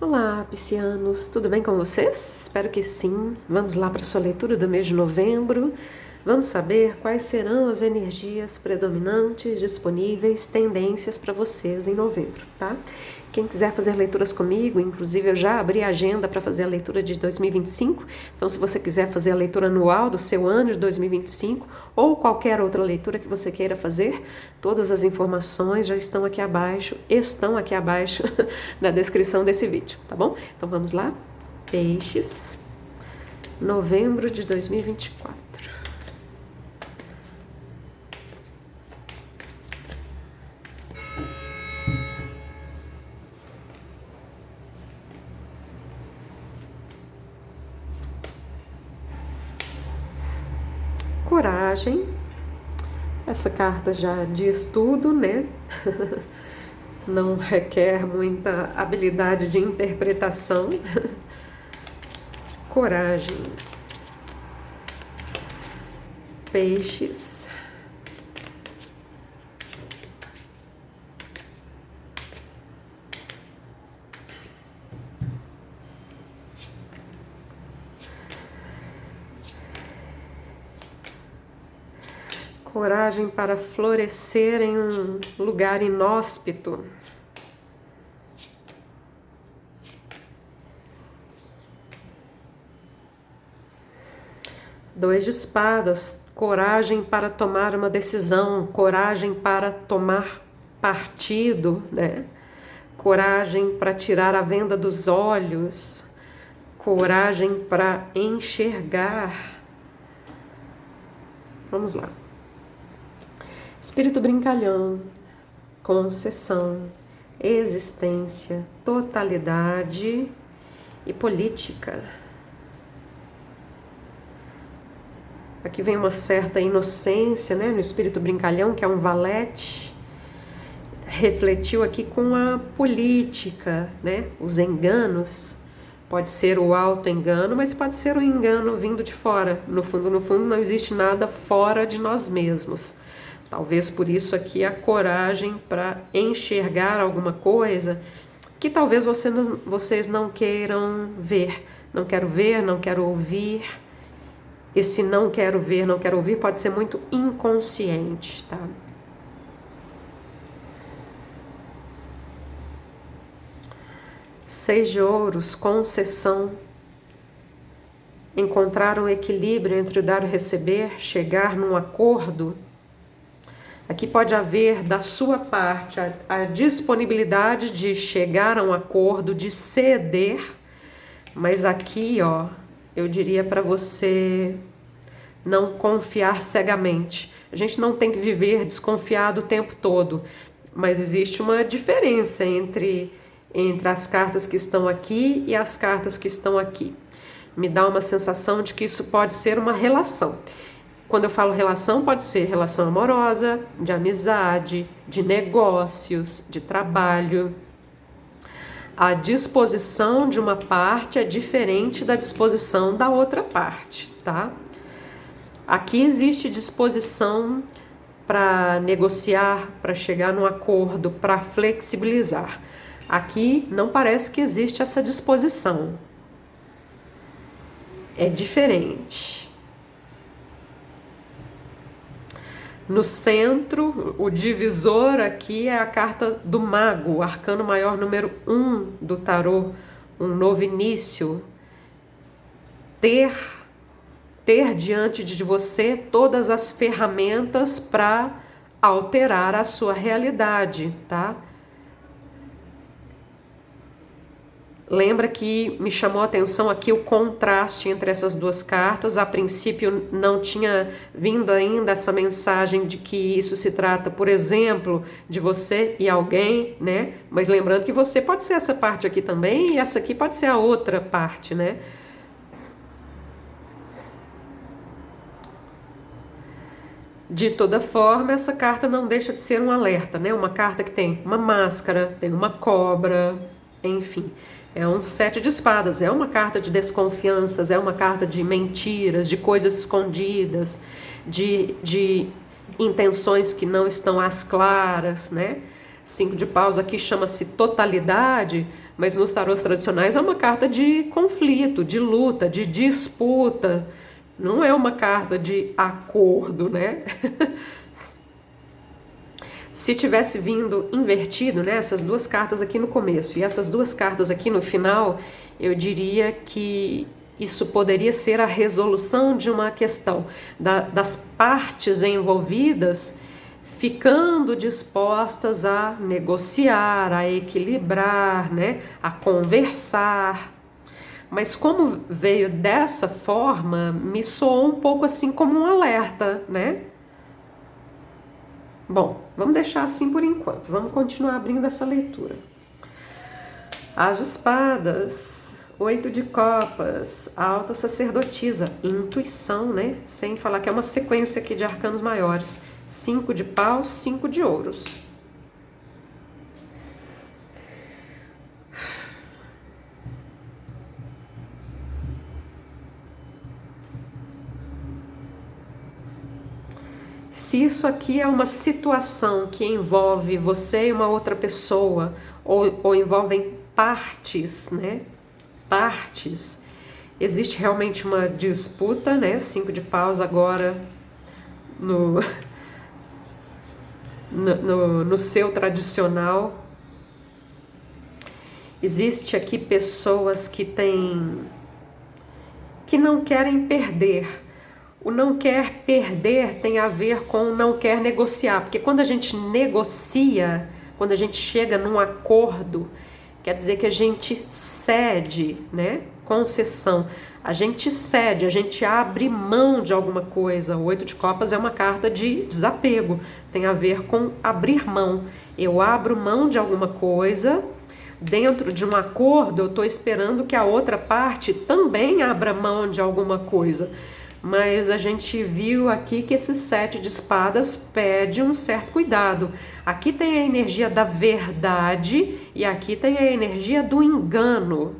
Olá, piscianos, tudo bem com vocês? Espero que sim. Vamos lá para a sua leitura do mês de novembro. Vamos saber quais serão as energias predominantes, disponíveis, tendências para vocês em novembro, tá? Quem quiser fazer leituras comigo, inclusive eu já abri a agenda para fazer a leitura de 2025, então se você quiser fazer a leitura anual do seu ano de 2025 ou qualquer outra leitura que você queira fazer, todas as informações já estão aqui abaixo na descrição desse vídeo, tá bom? Então vamos lá? Peixes, novembro de 2024. Coragem. Essa carta já diz tudo, né? Não requer muita habilidade de interpretação. Coragem. Peixes. Coragem para florescer em um lugar inóspito. Dois de espadas, coragem para tomar uma decisão, coragem para tomar partido, né? Coragem para tirar a venda dos olhos, coragem para enxergar. Vamos lá. Espírito brincalhão, concessão, existência, totalidade e política. Aqui vem uma certa inocência, né, no espírito brincalhão, que é um valete. Refletiu aqui com a política, né, os enganos. Pode ser o auto-engano, mas pode ser o engano vindo de fora. No fundo, não existe nada fora de nós mesmos. Talvez por isso aqui a coragem para enxergar alguma coisa que talvez vocês não queiram ver. Não quero ver, não quero ouvir. Esse não quero ver, não quero ouvir pode ser muito inconsciente, tá? Seis de ouros, concessão. Encontrar um equilíbrio entre o dar e o receber, chegar num acordo. Aqui pode haver da sua parte a disponibilidade de chegar a um acordo, de ceder, mas aqui, ó, eu diria para você não confiar cegamente. A gente não tem que viver desconfiado o tempo todo, mas existe uma diferença entre as cartas que estão aqui e as cartas que estão aqui. Me dá uma sensação de que isso pode ser uma relação. Quando eu falo relação, pode ser relação amorosa, de amizade, de negócios, de trabalho. A disposição de uma parte é diferente da disposição da outra parte, tá? Aqui existe disposição para negociar, para chegar num acordo, para flexibilizar. Aqui não parece que existe essa disposição. É diferente. No centro, o divisor aqui é a carta do mago, o arcano maior número 1 do tarô, um novo início. Ter diante de você todas as ferramentas para alterar a sua realidade, tá? Lembra que me chamou a atenção aqui o contraste entre essas duas cartas. A princípio não tinha vindo ainda essa mensagem de que isso se trata, por exemplo, de você e alguém, né? Mas lembrando que você pode ser essa parte aqui também e essa aqui pode ser a outra parte, né? De toda forma, essa carta não deixa de ser um alerta, né? Uma carta que tem uma máscara, tem uma cobra, enfim. É um 7 de espadas, é uma carta de desconfianças, é uma carta de mentiras, de coisas escondidas, de intenções que não estão às claras, né? 5 de paus aqui chama-se totalidade, mas nos tarôs tradicionais é uma carta de conflito, de luta, de disputa. Não é uma carta de acordo, né? Se tivesse vindo invertido, né, essas duas cartas aqui no começo e essas duas cartas aqui no final, eu diria que isso poderia ser a resolução de uma questão das partes envolvidas ficando dispostas a negociar, a equilibrar, né, a conversar. Mas como veio dessa forma, me soou um pouco assim como um alerta, né? Bom, vamos deixar assim por enquanto. Vamos continuar abrindo essa leitura. As de espadas, 8 de copas, alta sacerdotisa, intuição, né? Sem falar que é uma sequência aqui de arcanos maiores. 5 de paus, 5 de ouros. Se isso aqui é uma situação que envolve você e uma outra pessoa, ou envolvem partes, né? Partes. Existe realmente uma disputa, né? 5 de paus agora no seu tradicional. Existe aqui pessoas que não querem perder. O não quer perder tem a ver com não quer negociar, porque quando a gente negocia, quando a gente chega num acordo, quer dizer que a gente cede, né? Concessão. A gente cede, a gente abre mão de alguma coisa. O 8 de copas é uma carta de desapego, tem a ver com abrir mão. Eu abro mão de alguma coisa. Dentro de um acordo, eu estou esperando que a outra parte também abra mão de alguma coisa. Mas a gente viu aqui que esse 7 de espadas pede um certo cuidado. Aqui tem a energia da verdade e aqui tem a energia do engano.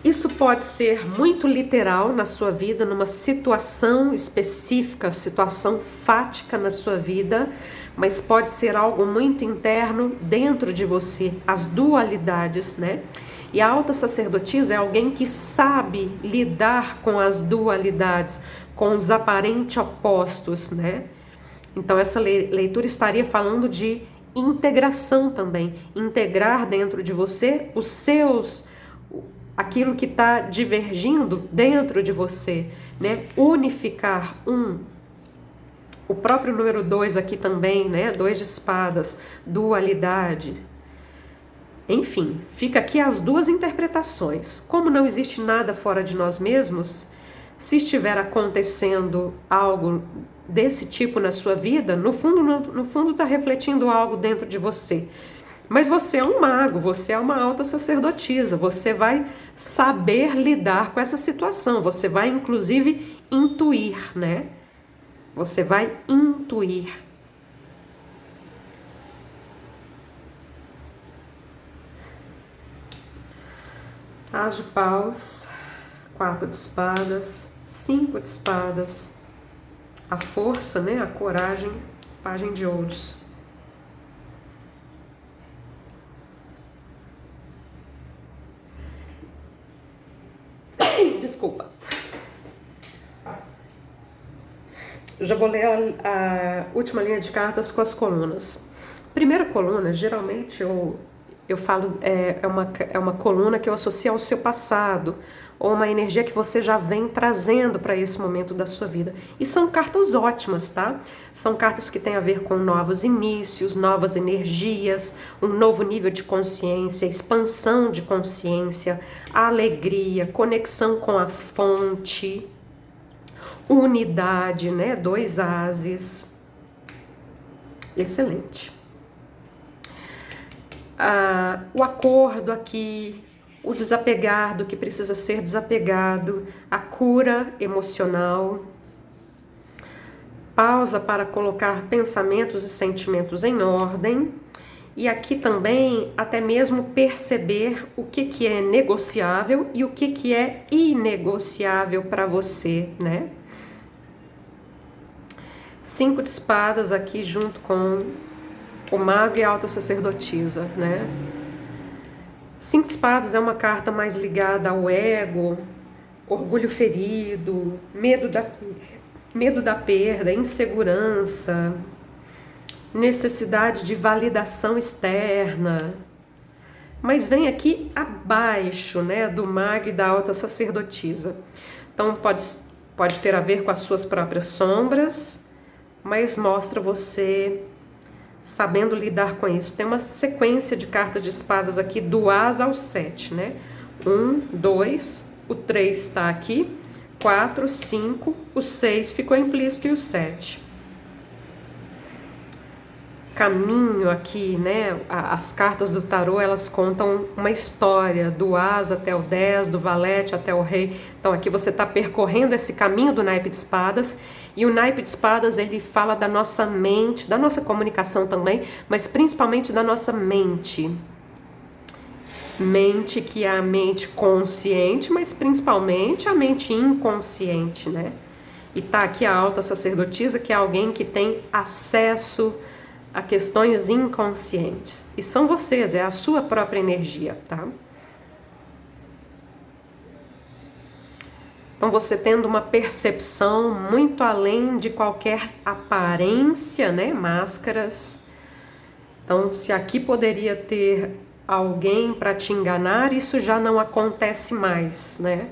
Isso pode ser muito literal na sua vida, numa situação específica, situação fática na sua vida, mas pode ser algo muito interno dentro de você, as dualidades, né? E a alta sacerdotisa é alguém que sabe lidar com as dualidades, com os aparentes opostos, né? Então essa leitura estaria falando de integração também, integrar dentro de você os seus, aquilo que está divergindo dentro de você, né? Unificar o próprio número 2 aqui também, né? 2 de espadas, dualidade. Enfim, fica aqui as duas interpretações. Como não existe nada fora de nós mesmos, se estiver acontecendo algo desse tipo na sua vida, no fundo está refletindo algo dentro de você. Mas você é um mago, você é uma alta sacerdotisa, você vai saber lidar com essa situação, você vai inclusive intuir, né? Você vai intuir. As de paus, 4 de espadas, 5 de espadas, a força, né, a coragem, pajem de ouros. Desculpa. Eu já vou ler a última linha de cartas com as colunas. Primeira coluna, geralmente eu falo, é uma coluna que eu associo ao seu passado, ou uma energia que você já vem trazendo para esse momento da sua vida. E são cartas ótimas, tá? São cartas que têm a ver com novos inícios, novas energias, um novo nível de consciência, expansão de consciência, alegria, conexão com a fonte, unidade, né? 2 ases. Excelente. O acordo aqui, o desapegar do que precisa ser desapegado, a cura emocional, pausa para colocar pensamentos e sentimentos em ordem, e aqui também até mesmo perceber o que é negociável e o que é inegociável para você, né? 5 de espadas aqui junto com o mago e a alta sacerdotisa, né? 5 de espadas é uma carta mais ligada ao ego, orgulho ferido, medo da perda, insegurança, necessidade de validação externa. Mas vem aqui abaixo, né, do mago e da alta sacerdotisa. Então pode ter a ver com as suas próprias sombras, mas mostra você sabendo lidar com isso. Tem uma sequência de cartas de espadas aqui do As ao 7, né? 1, 2, o 3 está aqui, 4, 5, o 6 ficou implícito e o 7. Caminho aqui, né? As cartas do tarô, elas contam uma história do As até o 10, do Valete até o Rei. Então aqui você está percorrendo esse caminho do naipe de espadas, e o naipe de espadas ele fala da nossa mente, da nossa comunicação também, mas principalmente da nossa mente. Mente que é a mente consciente, mas principalmente a mente inconsciente, né? E tá aqui a alta sacerdotisa, que é alguém que tem acesso a questões inconscientes. E são vocês, é a sua própria energia, tá? Então você tendo uma percepção muito além de qualquer aparência, né? Máscaras. Então, se aqui poderia ter alguém para te enganar, isso já não acontece mais, né?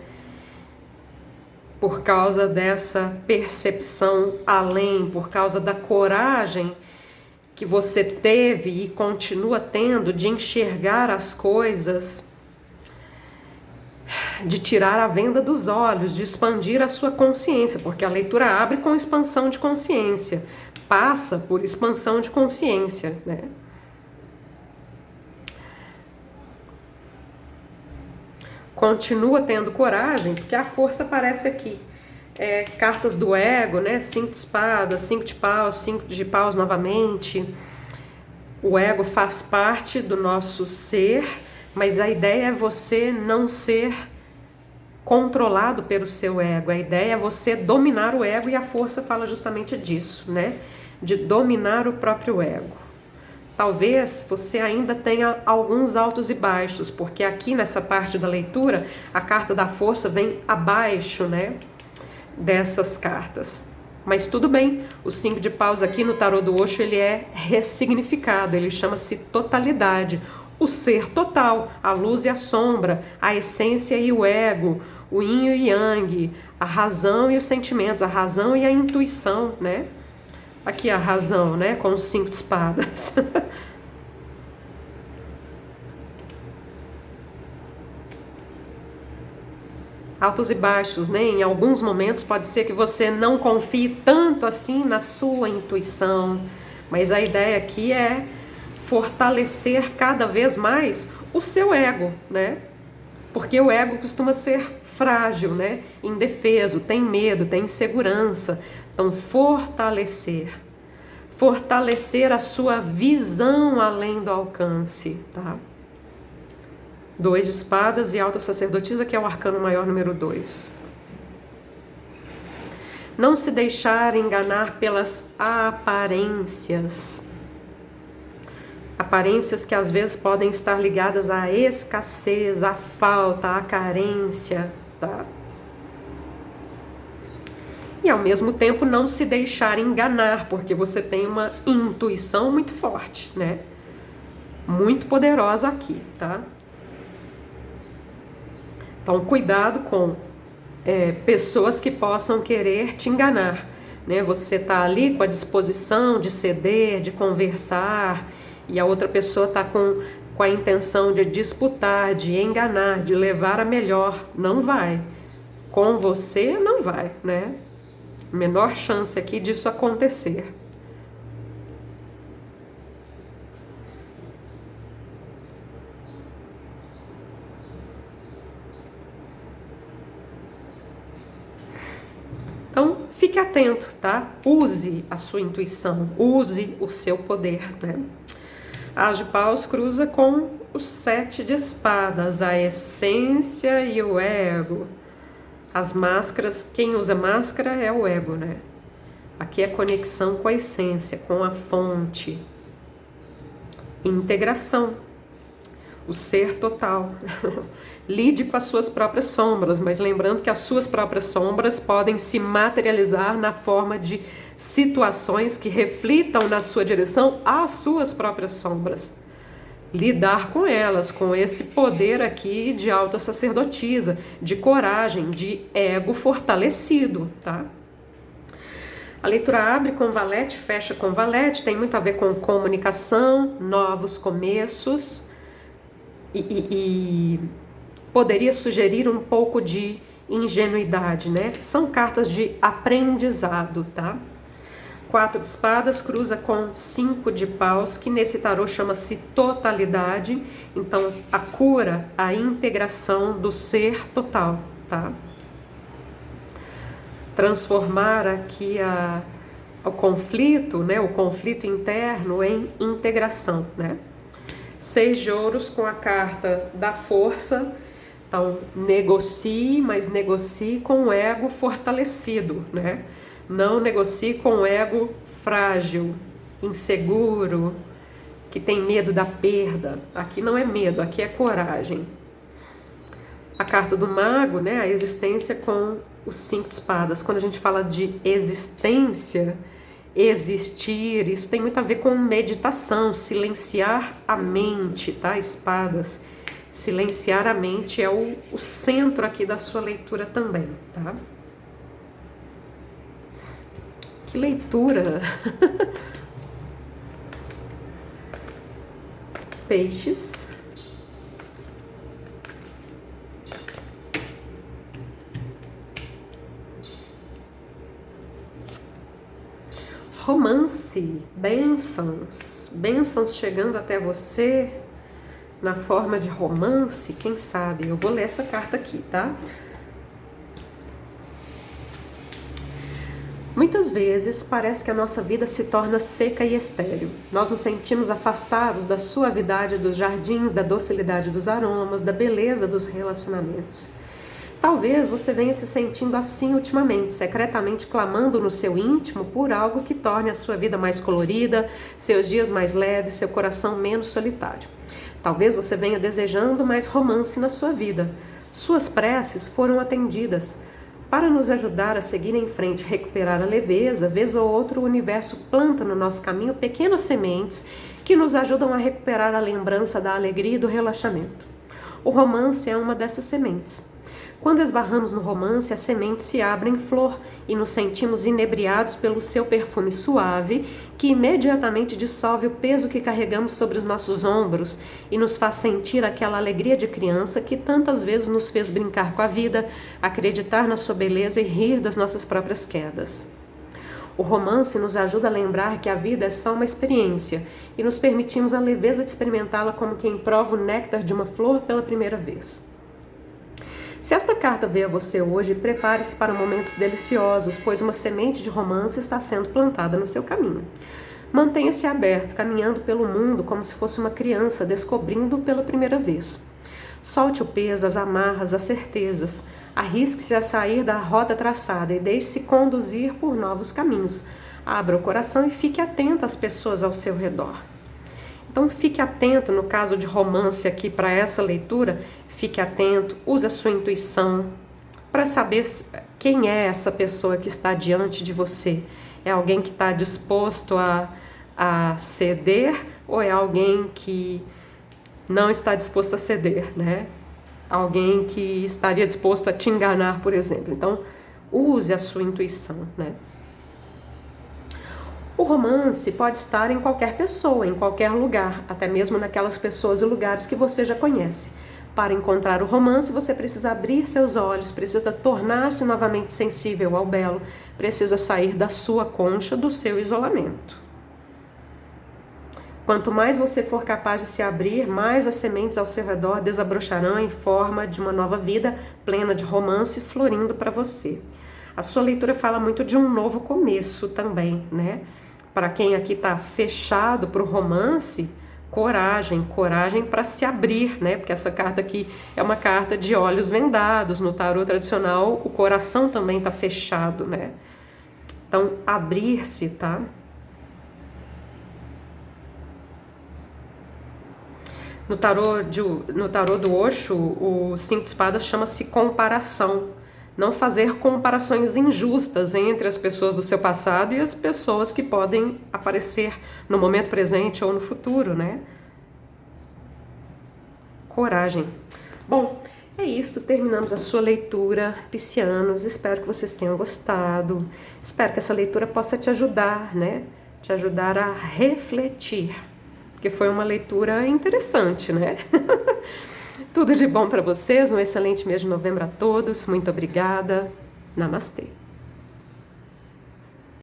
Por causa dessa percepção além, por causa da coragem que você teve e continua tendo de enxergar as coisas, de tirar a venda dos olhos, de expandir a sua consciência, porque a leitura abre com expansão de consciência, passa por expansão de consciência, né? Continua tendo coragem, porque a força aparece aqui. Cartas do ego, né? 5 de espadas, 5 de paus, 5 de paus novamente. O ego faz parte do nosso ser, mas a ideia é você não ser controlado pelo seu ego. A ideia é você dominar o ego, e a força fala justamente disso, né? De dominar o próprio ego. Talvez você ainda tenha alguns altos e baixos, porque aqui nessa parte da leitura, a carta da força vem abaixo, né? Dessas cartas. Mas tudo bem, o 5 de paus aqui no tarô do Osho, ele é ressignificado, ele chama-se totalidade, o ser total, a luz e a sombra, a essência e o ego, o yin e o yang, a razão e os sentimentos, a razão e a intuição, né? Aqui a razão, né, com os 5 de espadas. Altos e baixos, né? Em alguns momentos pode ser que você não confie tanto assim na sua intuição, mas a ideia aqui é fortalecer cada vez mais o seu ego, né? Porque o ego costuma ser frágil, né? Indefeso, tem medo, tem insegurança. Então, fortalecer a sua visão além do alcance, tá? 2 de espadas e alta sacerdotisa, que é o arcano maior número 2. Não se deixar enganar pelas aparências. Aparências que às vezes podem estar ligadas à escassez, à falta, à carência, tá? E ao mesmo tempo não se deixar enganar, porque você tem uma intuição muito forte, né? Muito poderosa aqui, tá? Então cuidado com pessoas que possam querer te enganar, né? Você tá ali com a disposição de ceder, de conversar, e a outra pessoa tá com a intenção de disputar, de enganar, de levar a melhor. Não vai. Com você não vai, né? Menor chance aqui disso acontecer. Então, fique atento, tá? Use a sua intuição, use o seu poder, né? As de paus cruza com o 7 de espadas, a essência e o ego. As máscaras, quem usa máscara é o ego, né? Aqui é conexão com a essência, com a fonte. Integração. O ser total. Lide com as suas próprias sombras, mas lembrando que as suas próprias sombras podem se materializar na forma de situações que reflitam na sua direção as suas próprias sombras. Lidar com elas, com esse poder aqui de alta sacerdotisa, de coragem, de ego fortalecido, tá? A leitura abre com Valete, fecha com Valete, tem muito a ver com comunicação, novos começos e poderia sugerir um pouco de ingenuidade, né? São cartas de aprendizado, tá? 4 de espadas cruza com 5 de paus, que nesse tarô chama-se totalidade. Então, a cura, a integração do ser total, tá? Transformar aqui o conflito, né? O conflito interno em integração, né? 6 de ouros com a carta da força. Então, negocie, mas negocie com o ego fortalecido, né? Não negocie com o ego frágil, inseguro, que tem medo da perda. Aqui não é medo, aqui é coragem. A carta do mago, né? A existência com os 5 de espadas. Quando a gente fala de existência, existir, isso tem muito a ver com meditação, silenciar a mente, tá? Espadas. Silenciar a mente é o centro aqui da sua leitura também, tá? Que leitura! Peixes. Romance, bênçãos, bênçãos chegando até você na forma de romance, quem sabe? Eu vou ler essa carta aqui, tá? Muitas vezes parece que a nossa vida se torna seca e estéril. Nós nos sentimos afastados da suavidade dos jardins, da docilidade dos aromas, da beleza dos relacionamentos. Talvez você venha se sentindo assim ultimamente, secretamente clamando no seu íntimo por algo que torne a sua vida mais colorida, seus dias mais leves, seu coração menos solitário. Talvez você venha desejando mais romance na sua vida. Suas preces foram atendidas. Para nos ajudar a seguir em frente e recuperar a leveza, vez ou outra o universo planta no nosso caminho pequenas sementes que nos ajudam a recuperar a lembrança da alegria e do relaxamento. O romance é uma dessas sementes. Quando esbarramos no romance, a semente se abre em flor e nos sentimos inebriados pelo seu perfume suave, que imediatamente dissolve o peso que carregamos sobre os nossos ombros e nos faz sentir aquela alegria de criança que tantas vezes nos fez brincar com a vida, acreditar na sua beleza e rir das nossas próprias quedas. O romance nos ajuda a lembrar que a vida é só uma experiência e nos permitimos a leveza de experimentá-la como quem prova o néctar de uma flor pela primeira vez. Se esta carta veio a você hoje, prepare-se para momentos deliciosos, pois uma semente de romance está sendo plantada no seu caminho. Mantenha-se aberto, caminhando pelo mundo como se fosse uma criança, descobrindo pela primeira vez. Solte o peso, as amarras, as certezas. Arrisque-se a sair da rota traçada e deixe-se conduzir por novos caminhos. Abra o coração e fique atento às pessoas ao seu redor. Então fique atento no caso de romance aqui para essa leitura, fique atento, use a sua intuição para saber quem é essa pessoa que está diante de você. É alguém que está disposto a ceder ou é alguém que não está disposto a ceder, né? Alguém que estaria disposto a te enganar, por exemplo. Então use a sua intuição, né? O romance pode estar em qualquer pessoa, em qualquer lugar, até mesmo naquelas pessoas e lugares que você já conhece. Para encontrar o romance, você precisa abrir seus olhos, precisa tornar-se novamente sensível ao belo, precisa sair da sua concha, do seu isolamento. Quanto mais você for capaz de se abrir, mais as sementes ao seu redor desabrocharão em forma de uma nova vida plena de romance florindo para você. A sua leitura fala muito de um novo começo também, né? Para quem aqui está fechado para o romance, coragem para se abrir, né? Porque essa carta aqui é uma carta de olhos vendados. No tarô tradicional, o coração também está fechado, né? Então, abrir-se, tá? No tarô do Osho, o 5 de espadas chama-se comparação. Não fazer comparações injustas entre as pessoas do seu passado e as pessoas que podem aparecer no momento presente ou no futuro, né? Coragem. Bom, é isso, terminamos a sua leitura, piscianos. Espero que vocês tenham gostado. Espero que essa leitura possa te ajudar, né? Te ajudar a refletir, porque foi uma leitura interessante, né? Tudo de bom para vocês, um excelente mês de novembro a todos. Muito obrigada. Namastê.